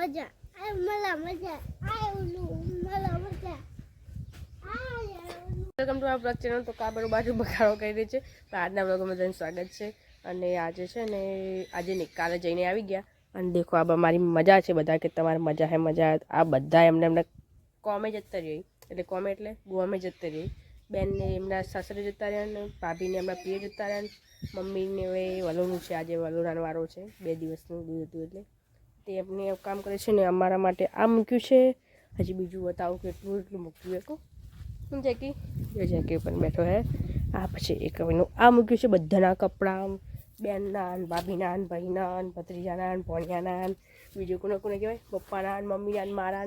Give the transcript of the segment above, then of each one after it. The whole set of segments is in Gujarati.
મજા welcome to our blog channel. તો કાબરો બાજુ બખાડો કરી રહી છે, તો આજના બ્લોગમાં બધાનું સ્વાગત છે। અને આજે છે ને આજે નહીં કાલે જઈને આવી ગયા અને દેખો આ મારી મજા છે બધા કે તમારે મજા હે મજા। આ બધા એમને કોમે જતા રહી, એટલે કોમે એટલે ગોમે જતા રહી। બેનને એમના સાસરે જતા રહ્યા ને ભાભીને એમના પિયર જતા રહ્યા ને મમ્મીને હવે વલોનું છે, આજે વલોરાનો વારો છે, 2 દિવસનું દૂધ હતું એટલે તે એમને એવું કામ કરે છે ને અમારા માટે આ મૂક્યું છે। હજી બીજું બતાવું કે એટલું મૂક્યું એક હું જેકી જો જેકી પણ બેઠો હે। આ પછી એક હવેનું આ મૂક્યું છે બધાના કપડાં, બેનના ને ભાભીના ને ભાઈના ને ભત્રીજાના ને ભોણિયાના ને બીજું કોને કોને કહેવાય પપ્પાના ને મમ્મીના ને મારા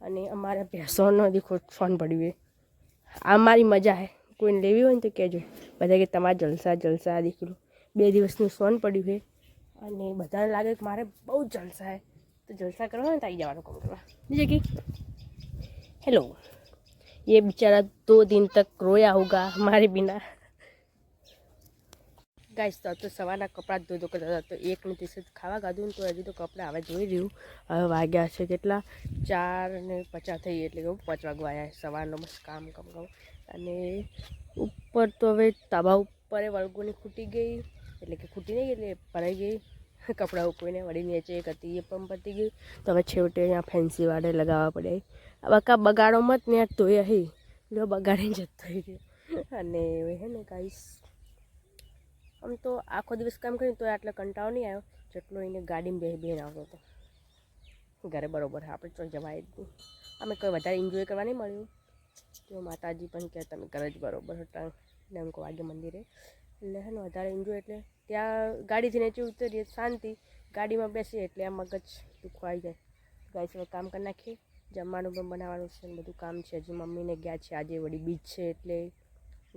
અને અમારા ભેંસોનો દીખો ફોન પડ્યું છે। આ મારી મજા હે, કોઈને લેવી હોય ને તો કહેજો। બધા કે તમારા જલસા જલસા દીકરું 2 દિવસનું સોન પડ્યું છે અને બધાને લાગે કે મારે બહુ જલસા હે, તો જલસા કરવા હોય ને તો આવી જવાનું કામ કરવા। जी कि हेलो, ये बेचारा 2 दिन तक रोया होगा हमारे बिना। गाइस तो सवाરના કપડાં ધોધો કરતા હતા, તો એકને દિવસે ખાવા ગાધું ને તો હજી તો કપડાં હવે જોઈ રહ્યું। હવે વાગ્યા છે કેટલા 4:50 થઈ, એટલે કે 5 વાગવા આવ્યા સવારનો બસ કામ અને ઉપર તો હવે તાબા ઉપર વળગોની ખૂટી ગઈ, એટલે કે ખૂટી નહીં એટલે ભરાઈ ગઈ। કપડાં ઉકળીને વળી નીચે એક હતી એ પણ પતી ગઈ, તો હવે છેવટે અહીંયા ફેન્સી વાળે લગાવવા પડે। આ બગાડો મત ને તો એ હી જો બગાડીને જતો રહ્યો। અને હવે હે ને ગાઈસ આમ તો આખો દિવસ કામ કરીને તો આટલો કંટાળો નહીં આવ્યો જેટલો એને ગાડીમાં બેન આવતો હતો ઘરે। બરોબર આપણે તો જવાય જ નહીં, અમે કોઈ વધારે એન્જોય કરવા નહીં મળ્યું। જો માતાજી પણ કહે તમે ઘરે જ બરોબર હતા ડંકો વાગે મંદિરે, એટલે હે ને વધારે એન્જોય એટલે ત્યાં ગાડીથી નીચે ઉતરીએ શાંતિ, ગાડીમાં બેસીએ એટલે આ મગજ દુખવા આવી જાય। ગાઈસ હવે કામ કરી નાખીએ, જમવાનું પણ બનાવવાનું છે ને બધું કામ છે। હજી મમ્મીને ગયા છે, આજે વળી બીજ છે એટલે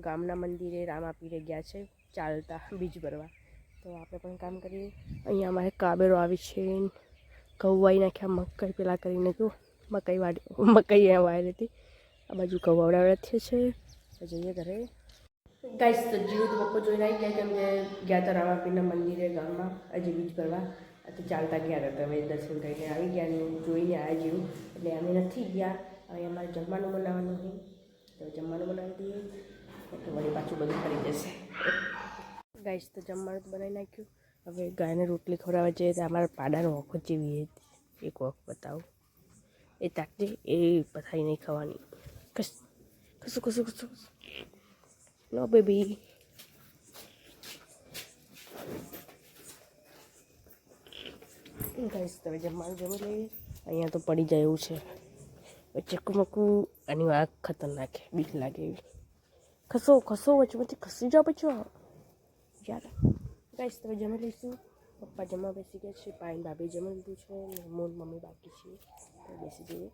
ગામના મંદિરે રામાપીરે ગયા છે ચાલતા બીજ ભરવા, તો આપણે પણ કામ કરીએ। અહીંયા અમારે કાબેરો આવી છે, ઘઉં વાઈ નાખ્યા, મકાઈ પેલા કરીને જો મકાઈ અહીંયા વાયેલી હતી, આ બાજુ ઘઉં વાવડાવડાથી છે। જઈએ ઘરે ગાઈસ તો જીવ તો પપ્પો જોઈને આવી ગયા, કેમ કે ગયા હતા રામાપીરના મંદિરે ગામમાં હજી બીજ ભરવા, તો ચાલતા ગયા હતા। હવે દર્શન કરીને આવી ગયા ને જોઈને આવ્યા જેવું, એટલે અમે નથી ગયા। હવે અમારે જમવાનું બનાવવાનું છે, તો જમવાનું બનાવી દઈએ એટલે વળી પાછું બધું ફરી જશે। ગાઈસ તો જમવાનું તો બનાવી નાખ્યું, હવે ગાયને રોટલી ખવડાવવા જઈએ। તો અમારા પાડાનો વખત જેવી એક વખત બતાવું એ તાકતી એ પથારી નહીં ખાવાની, કશું નો બેબી। ગાઈસ તમે જમવાનું જમી લઈએ, અહીંયા તો પડી જાય એવું છે। ચક્કુમક્કું આની આગ ખતરનાક છે, બીક લાગે એવી। ખસો વચમાંથી ખસી જાઓ બચો યાર। ગાઈસ તમે જમી લઈશું, પપ્પા જમવા બેસી ગયા છે, પાઈન ભાભી જમી લીધું છે, મમ્મી બાકી છે, તો બેસી જઈએ।